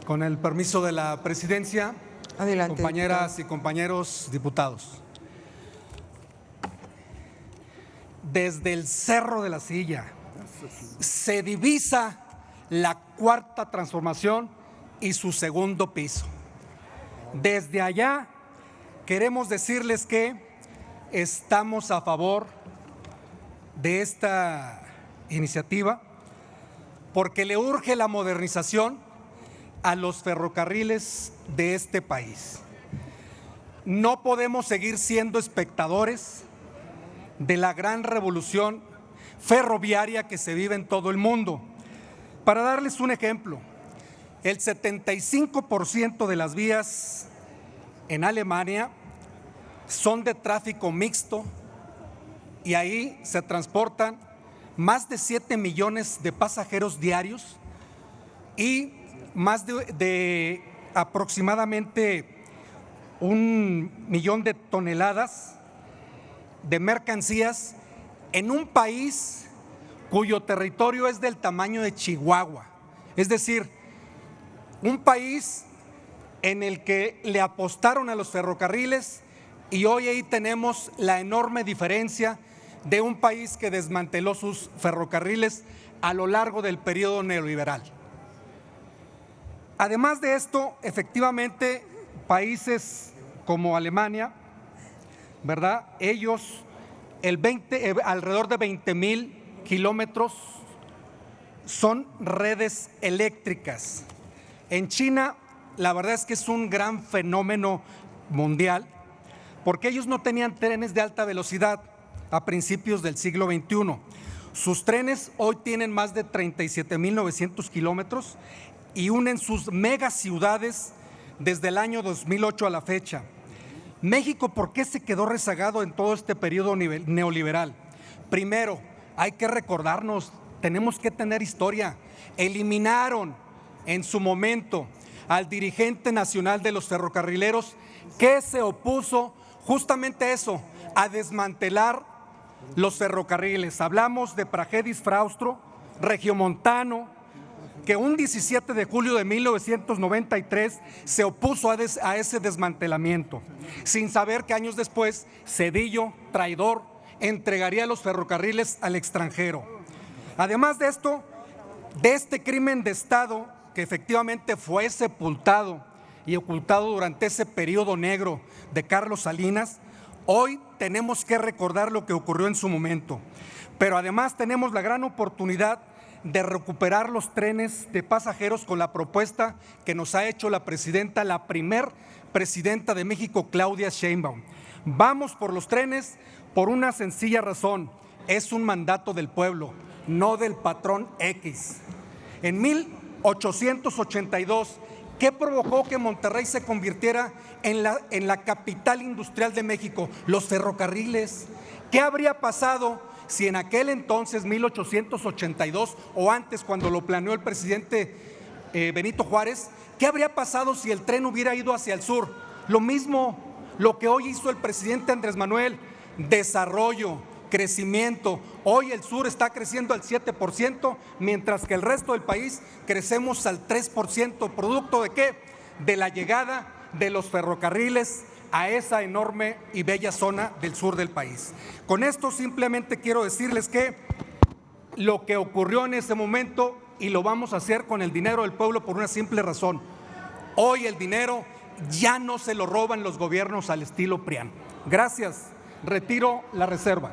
Con el permiso de la presidencia, adelante, compañeras diputado. y compañeros diputados. Desde el Cerro de la Silla se divisa la Cuarta Transformación y su segundo piso. Desde allá queremos decirles que estamos a favor de esta iniciativa porque le urge la modernización a los ferrocarriles de este país. No podemos seguir siendo espectadores de la gran revolución ferroviaria que se vive en todo el mundo. Para darles un ejemplo, el 75% de las vías en Alemania son de tráfico mixto y ahí se transportan más de 7 millones de pasajeros diarios y más de aproximadamente 1 millón de toneladas de mercancías en un país cuyo territorio es del tamaño de Chihuahua. Es decir, un país en el que le apostaron a los ferrocarriles y hoy ahí tenemos la enorme diferencia de un país que desmanteló sus ferrocarriles a lo largo del periodo neoliberal. Además de esto, efectivamente, países como Alemania, ¿verdad? Ellos, alrededor de 20,000 kilómetros son redes eléctricas. En China, la verdad es que es un gran fenómeno mundial, porque ellos no tenían trenes de alta velocidad a principios del siglo XXI. Sus trenes hoy tienen más de 37,900 kilómetros y unen sus megaciudades desde el año 2008 a la fecha. México, ¿por qué se quedó rezagado en todo este periodo neoliberal? Primero, hay que recordarnos, tenemos que tener historia. Eliminaron en su momento al dirigente nacional de los ferrocarrileros que se opuso justamente a eso, a desmantelar los ferrocarriles. Hablamos de Pragedis Fraustro, regiomontano, que un 17 de julio de 1993 se opuso a ese desmantelamiento, sin saber que años después Zedillo, traidor, entregaría los ferrocarriles al extranjero. Además de esto, de este crimen de Estado que efectivamente fue sepultado y ocultado durante ese periodo negro de Carlos Salinas, hoy tenemos que recordar lo que ocurrió en su momento, pero además tenemos la gran oportunidad de recuperar los trenes de pasajeros con la propuesta que nos ha hecho la presidenta, la primer presidenta de México, Claudia Sheinbaum. Vamos por los trenes por una sencilla razón: es un mandato del pueblo, no del patrón X. En 1882, ¿qué provocó que Monterrey se convirtiera en la capital industrial de México? Los ferrocarriles. ¿Qué habría pasado si en aquel entonces, 1882, o antes, cuando lo planeó el presidente Benito Juárez, qué habría pasado si el tren hubiera ido hacia el sur? Lo mismo, lo que hoy hizo el presidente Andrés Manuel: desarrollo, crecimiento. Hoy el sur está creciendo al 7%, mientras que el resto del país crecemos al 3%. ¿Producto de qué? De la llegada de los ferrocarriles a esa enorme y bella zona del sur del país. Con esto simplemente quiero decirles que lo que ocurrió en ese momento, y lo vamos a hacer con el dinero del pueblo por una simple razón: hoy el dinero ya no se lo roban los gobiernos al estilo PRIAN. Gracias, retiro la reserva.